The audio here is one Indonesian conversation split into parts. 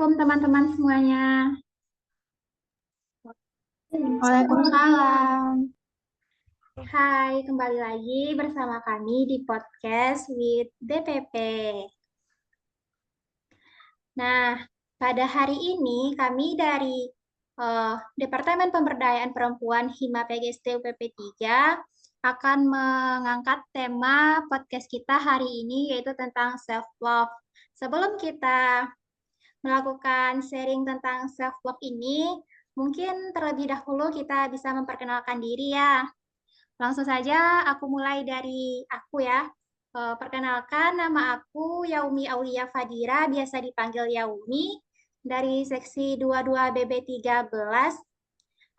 Assalamualaikum teman-teman semuanya. Waalaikumsalam. Hai, kembali lagi bersama kami di podcast with DPP. Nah, pada hari ini kami dari Departemen Pemberdayaan Perempuan Hima PGSD UPP 3 akan mengangkat tema podcast kita hari ini yaitu tentang self love. Sebelum kita melakukan sharing tentang self love ini, mungkin terlebih dahulu kita bisa memperkenalkan diri ya. Langsung saja aku mulai dari aku ya. Perkenalkan nama aku Yaumi Aulia Fadira, biasa dipanggil Yaumi, dari seksi 22 BB13,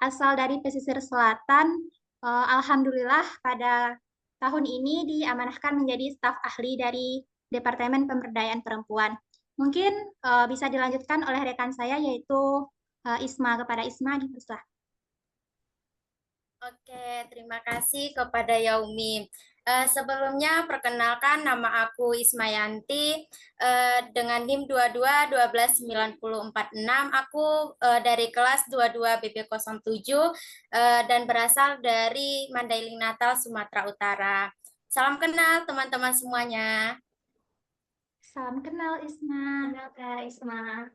asal dari pesisir selatan. Alhamdulillah pada tahun ini diamanahkan menjadi staf ahli dari Departemen Pemberdayaan Perempuan. Mungkin bisa dilanjutkan oleh rekan saya yaitu Isma. Kepada Isma dipersilakan. Oke, terima kasih kepada Yaumi. Sebelumnya perkenalkan nama aku Ismayanti dengan NIM 22 12 9046. Aku dari kelas 22 BB07 dan berasal dari Mandailing Natal, Sumatera Utara. Salam kenal teman-teman semuanya. Salam kenal Isma. Kenal Kak Isma.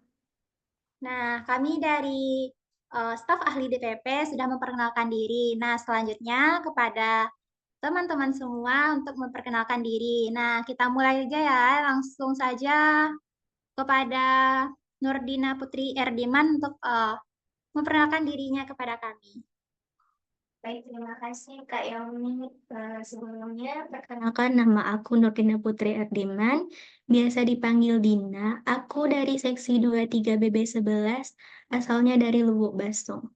Nah, kami dari staf ahli DPP sudah memperkenalkan diri. Nah, selanjutnya kepada teman-teman semua untuk memperkenalkan diri. Nah, kita mulai aja ya, langsung saja kepada Nurdina Putri Erdiman untuk memperkenalkan dirinya kepada kami. Baik, terima kasih Kak Yaumi. Sebelumnya, perkenalkan nama aku Nurdina Putri Erdiman, biasa dipanggil Dina. Aku dari seksi 23 BB11, asalnya dari Lubuk Basung.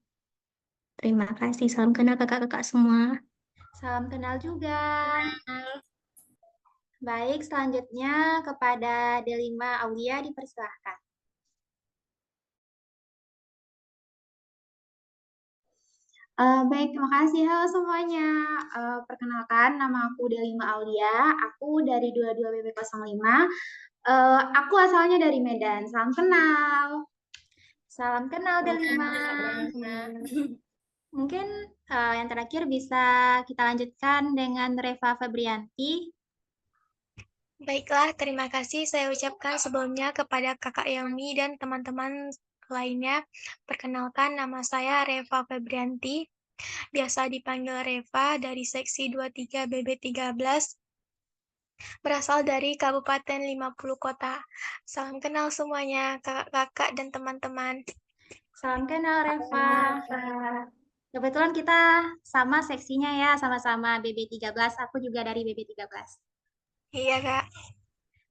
Terima kasih, salam kenal kakak-kakak semua. Salam kenal juga. Baik, selanjutnya kepada Delima Aulia dipersilahkan. Baik, terima kasih. Halo semuanya. Perkenalkan, nama aku Delima Aulia. Aku dari 22 BB05. Aku asalnya dari Medan. Salam kenal. Salam kenal Delima. Mungkin yang terakhir bisa kita lanjutkan dengan Reva Febrianti. Baiklah, terima kasih saya ucapkan sebelumnya kepada Kakak Yaumi dan teman-teman lainnya. Perkenalkan, nama saya Reva Febrianti, biasa dipanggil Reva dari seksi 23 BB13, berasal dari Kabupaten 50 Kota. Salam kenal semuanya, kakak-kakak dan teman-teman. Salam kenal Reva. Kebetulan kita sama seksinya ya, sama-sama BB13. Aku juga dari BB13. Iya, Kak.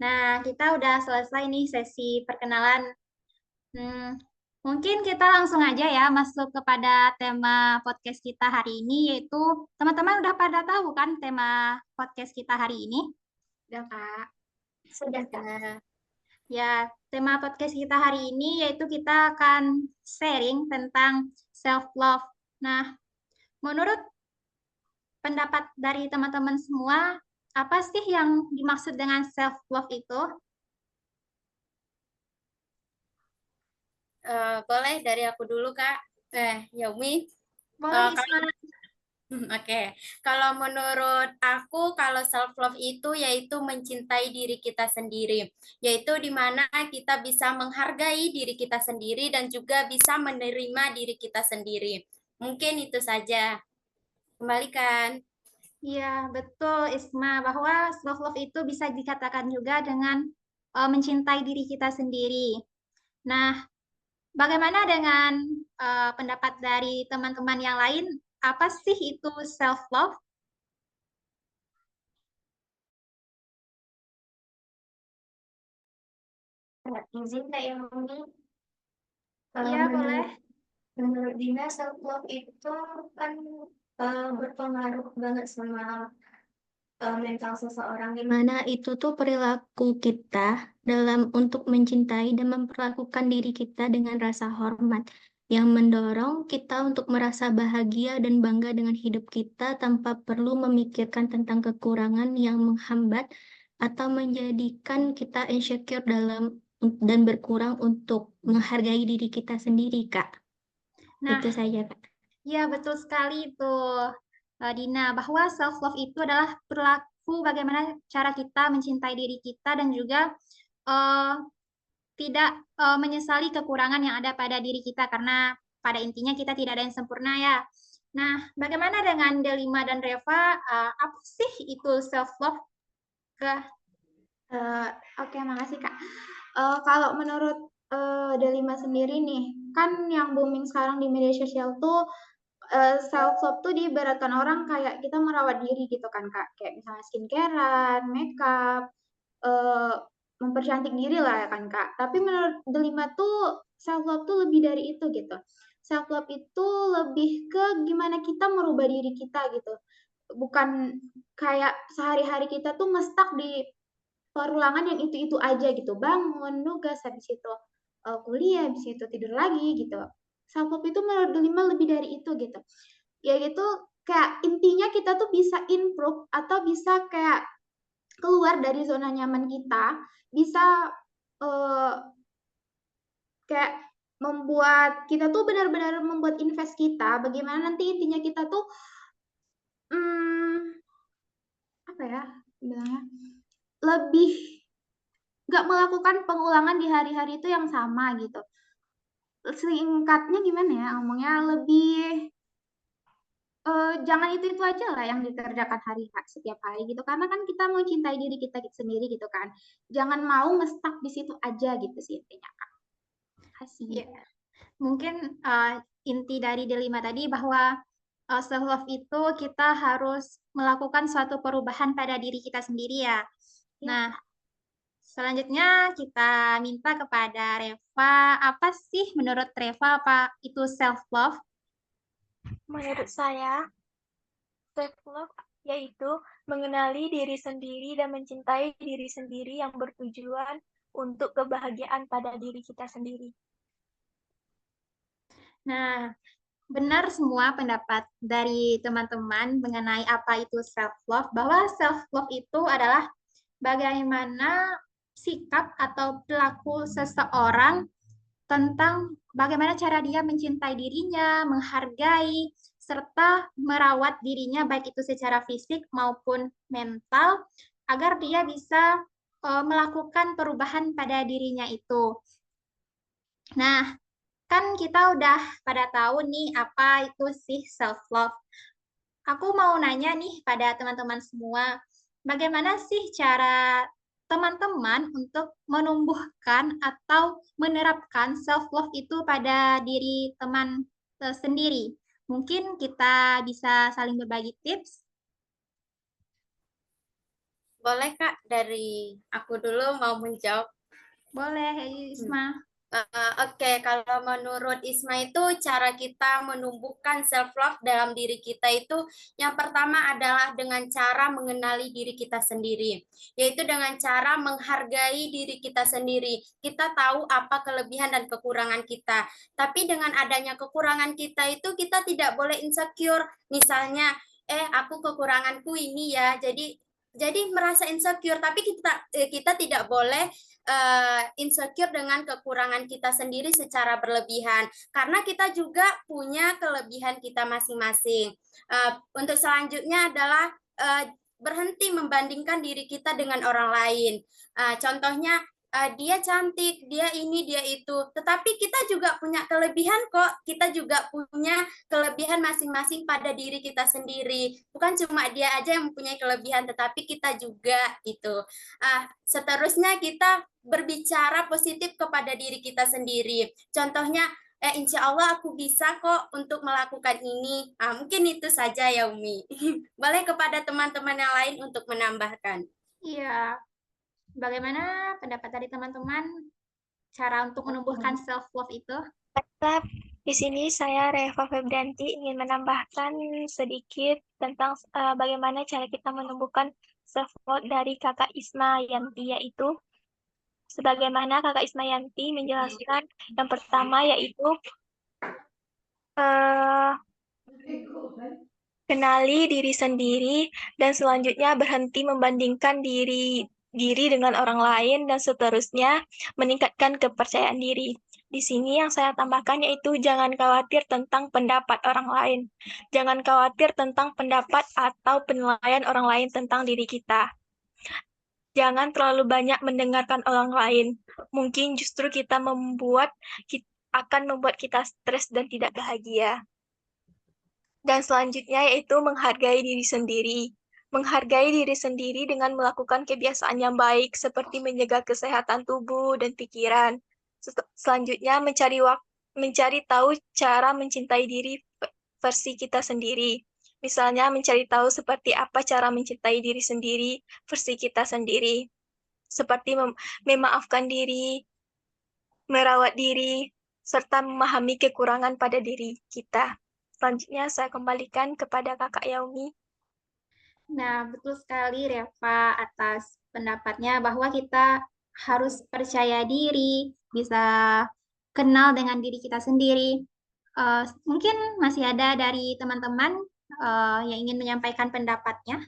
Nah, kita udah selesai nih sesi perkenalan. Mungkin kita langsung aja ya masuk kepada tema podcast kita hari ini, yaitu teman-teman udah pada tahu kan tema podcast kita hari ini? Udah, Kak. Sudah, Kak. Ya, tema podcast kita hari ini yaitu kita akan sharing tentang self-love. Nah, menurut pendapat dari teman-teman semua, apa sih yang dimaksud dengan self-love itu? Boleh dari aku dulu, Kak. Yaumi. Boleh, Kalau Isma. Oke, kalau menurut aku, kalau self love itu yaitu mencintai diri kita sendiri, yaitu di mana kita bisa menghargai diri kita sendiri dan juga bisa menerima diri kita sendiri. Mungkin itu saja. Kembalikan. Iya, betul Isma, bahwa self-love itu bisa dikatakan juga dengan mencintai diri kita sendiri. Nah, bagaimana dengan pendapat dari teman-teman yang lain? Apa sih itu self-love? Izin Kak Yaumi. Iya, boleh. Menurut Dina, self-love itu kan berpengaruh banget sama mental seseorang, di mana itu tuh perilaku kita dalam untuk mencintai dan memperlakukan diri kita dengan rasa hormat yang mendorong kita untuk merasa bahagia dan bangga dengan hidup kita tanpa perlu memikirkan tentang kekurangan yang menghambat atau menjadikan kita insecure dalam dan berkurang untuk menghargai diri kita sendiri, Kak. Nah, Itu saja, Kak. ya betul sekali itu, Dina, bahwa self love itu adalah perilaku bagaimana cara kita mencintai diri kita dan juga eh, tidak menyesali kekurangan yang ada pada diri kita karena pada intinya kita tidak ada yang sempurna ya. Nah, bagaimana dengan Delima dan Reva? Apa sih itu self love? Oke, makasih Kak. Kalau menurut Delima sendiri nih, kan yang booming sekarang di media sosial tuh self love tuh diibaratkan orang kayak kita merawat diri gitu kan Kak, kayak misalnya skincarean, makeup, eh, mempercantik diri lah ya kan Kak. Tapi menurut Delima tuh self love tuh lebih dari itu gitu. Self love itu lebih ke gimana kita merubah diri kita gitu. Bukan kayak sehari-hari kita tuh ngestak di perulangan yang itu-itu aja gitu. Bangun, nugas, habis itu kuliah, habis itu tidur lagi gitu. Self love itu menurut Delima lebih dari itu gitu. Ya gitu, kayak intinya kita tuh bisa improve atau bisa kayak keluar dari zona nyaman kita, bisa uh, kayak membuat kita tuh benar-benar membuat invest kita. Bagaimana nanti intinya kita tuh apa ya bilangnya lebih nggak melakukan pengulangan di hari-hari itu yang sama gitu. Singkatnya gimana ya ngomongnya lebih jangan itu aja lah yang dikerjakan setiap hari gitu karena kan kita mau cintai diri kita sendiri gitu kan, jangan mau ngestak di situ aja gitu sih intinya Kak. Kasih. Ya, mungkin inti dari Delima tadi bahwa self love itu kita harus melakukan suatu perubahan pada diri kita sendiri ya. Nah, selanjutnya kita minta kepada Reva, apa sih menurut Reva apa itu self love? Menurut saya, self-love yaitu mengenali diri sendiri dan mencintai diri sendiri yang bertujuan untuk kebahagiaan pada diri kita sendiri. Nah, benar semua pendapat dari teman-teman mengenai apa itu self love, bahwa self love itu adalah bagaimana sikap atau perilaku seseorang tentang bagaimana cara dia mencintai dirinya, menghargai, serta merawat dirinya baik itu secara fisik maupun mental agar dia bisa melakukan perubahan pada dirinya itu. Nah, kan kita udah pada tahu nih apa itu sih self love. Aku mau nanya nih pada teman-teman semua, bagaimana sih cara teman-teman untuk menumbuhkan atau menerapkan self love itu pada diri teman sendiri? Mungkin kita bisa saling berbagi tips. Boleh Kak, dari aku dulu mau menjawab. Boleh, Isma. Oke, kalau menurut Isma itu cara kita menumbuhkan self love dalam diri kita itu yang pertama adalah dengan cara mengenali diri kita sendiri, yaitu dengan cara menghargai diri kita sendiri. Kita tahu apa kelebihan dan kekurangan kita, tapi dengan adanya kekurangan kita itu kita tidak boleh insecure. Misalnya, aku kekuranganku ini ya, jadi merasa insecure, tapi kita tidak boleh insecure dengan kekurangan kita sendiri secara berlebihan karena kita juga punya kelebihan kita masing-masing. Untuk selanjutnya adalah berhenti membandingkan diri kita dengan orang lain. Contohnya dia cantik, dia ini, dia itu. Tetapi kita juga punya kelebihan kok. Kita juga punya kelebihan masing-masing pada diri kita sendiri. Bukan cuma dia aja yang mempunyai kelebihan, tetapi kita juga gitu. Seterusnya kita berbicara positif kepada diri kita sendiri. Contohnya, insya Allah aku bisa kok untuk melakukan ini. Mungkin itu saja ya Umi. Boleh kepada teman-teman yang lain untuk menambahkan. Iya, bagaimana pendapat dari teman-teman cara untuk menumbuhkan self love itu? Tetap di sini saya Reva Febrianti ingin menambahkan sedikit tentang bagaimana cara kita menumbuhkan self-love dari Kakak Isma Yanti, yaitu sebagaimana Kakak Isma Yanti menjelaskan yang pertama yaitu kenali diri sendiri dan selanjutnya berhenti membandingkan diri diri dengan orang lain, dan seterusnya meningkatkan kepercayaan diri. Di sini yang saya tambahkan yaitu jangan khawatir tentang pendapat orang lain. Jangan khawatir tentang pendapat atau penilaian orang lain tentang diri kita. Jangan terlalu banyak mendengarkan orang lain. Mungkin justru akan membuat kita stres dan tidak bahagia. Dan selanjutnya yaitu menghargai diri sendiri. Menghargai diri sendiri dengan melakukan kebiasaan yang baik seperti menjaga kesehatan tubuh dan pikiran. Selanjutnya mencari tahu cara mencintai diri versi kita sendiri. Misalnya mencari tahu seperti apa cara mencintai diri sendiri versi kita sendiri. Seperti memaafkan diri, merawat diri, serta memahami kekurangan pada diri kita. Selanjutnya saya kembalikan kepada Kakak Yaumi. Nah, betul sekali Reva atas pendapatnya bahwa kita harus percaya diri, bisa kenal dengan diri kita sendiri. Mungkin masih ada dari teman-teman yang ingin menyampaikan pendapatnya.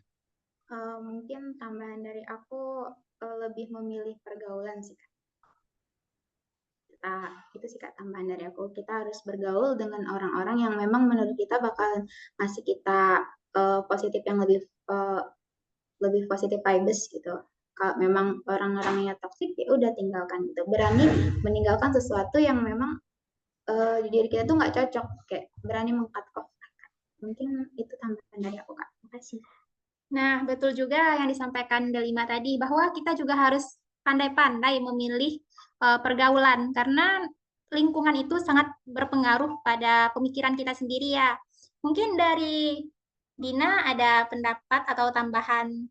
Mungkin tambahan dari aku lebih memilih pergaulan sih, Kak. Itu sih, Kak, tambahan dari aku. Kita harus bergaul dengan orang-orang yang memang menurut kita bakal ngasih kita positif yang lebih positif vibes gitu. Kalau memang orang-orangnya toksik ya udah tinggalkan gitu. Berani meninggalkan sesuatu yang memang di diri kita tuh nggak cocok, kayak berani meng-cut off. Mungkin itu tambahan dari aku, Kak. Makasih. Nah, betul juga yang disampaikan Delima tadi, bahwa kita juga harus pandai-pandai memilih pergaulan, karena lingkungan itu sangat berpengaruh pada pemikiran kita sendiri ya. Mungkin dari Dina ada pendapat atau tambahan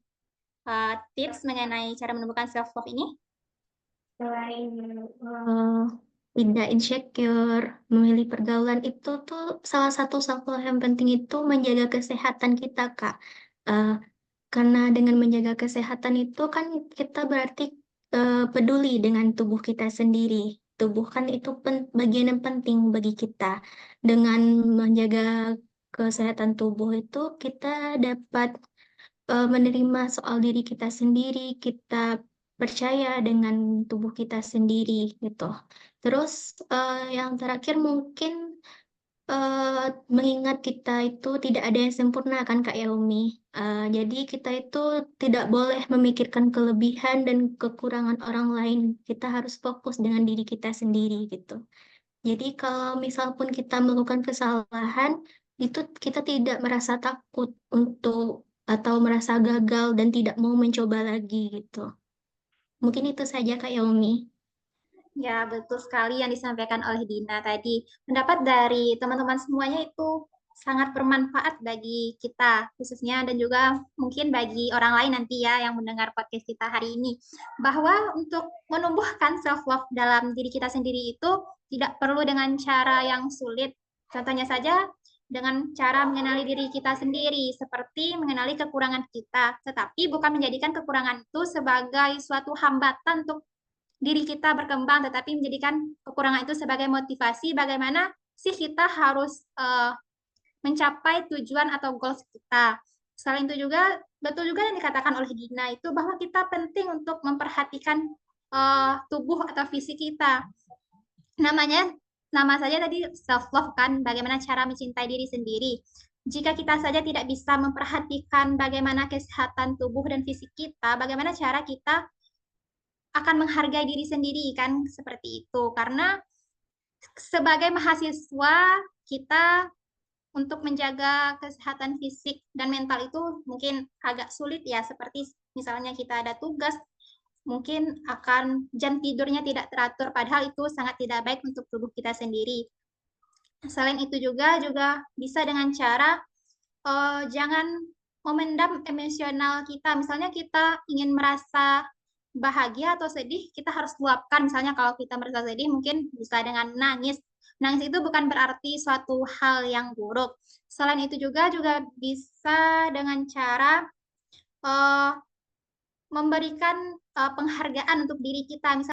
tips mengenai cara menemukan self-love ini? Selain Tidak insecure, memilih pergaulan itu tuh salah satu self-love yang penting itu menjaga kesehatan kita, Kak. Karena dengan menjaga kesehatan itu kan kita berarti peduli dengan tubuh kita sendiri. Tubuh kan itu bagian yang penting bagi kita. Dengan menjaga kesehatan tubuh itu kita dapat menerima soal diri kita sendiri, kita percaya dengan tubuh kita sendiri gitu. Terus yang terakhir mungkin mengingat kita itu tidak ada yang sempurna kan Kak Yaumi. Jadi kita itu tidak boleh memikirkan kelebihan dan kekurangan orang lain. Kita harus fokus dengan diri kita sendiri gitu. Jadi kalau misal pun kita melakukan kesalahan, itu kita tidak merasa takut atau merasa gagal dan tidak mau mencoba lagi gitu. Mungkin itu saja Kak Yaumi. Ya, betul sekali yang disampaikan oleh Dina tadi. Pendapat dari teman-teman semuanya itu sangat bermanfaat bagi kita khususnya dan juga mungkin bagi orang lain nanti ya yang mendengar podcast kita hari ini. Bahwa untuk menumbuhkan self-love dalam diri kita sendiri itu tidak perlu dengan cara yang sulit. Contohnya saja dengan cara mengenali diri kita sendiri, seperti mengenali kekurangan kita, tetapi bukan menjadikan kekurangan itu sebagai suatu hambatan untuk diri kita berkembang, tetapi menjadikan kekurangan itu sebagai motivasi bagaimana sih kita harus mencapai tujuan atau goals kita. Selain itu juga, betul juga yang dikatakan oleh Gina itu bahwa kita penting untuk memperhatikan tubuh atau fisik kita. Nama saja tadi self-love kan, bagaimana cara mencintai diri sendiri. Jika kita saja tidak bisa memperhatikan bagaimana kesehatan tubuh dan fisik kita, bagaimana cara kita akan menghargai diri sendiri kan seperti itu. Karena sebagai mahasiswa kita untuk menjaga kesehatan fisik dan mental itu mungkin agak sulit ya, seperti misalnya kita ada tugas, mungkin akan jam tidurnya tidak teratur, padahal itu sangat tidak baik untuk tubuh kita sendiri. Selain itu juga bisa dengan cara jangan memendam emosional kita. Misalnya kita ingin merasa bahagia atau sedih, kita harus luapkan. Misalnya kalau kita merasa sedih, mungkin bisa dengan nangis. Nangis itu bukan berarti suatu hal yang buruk. Selain itu juga bisa dengan cara memberikan penghargaan untuk diri kita. Misalnya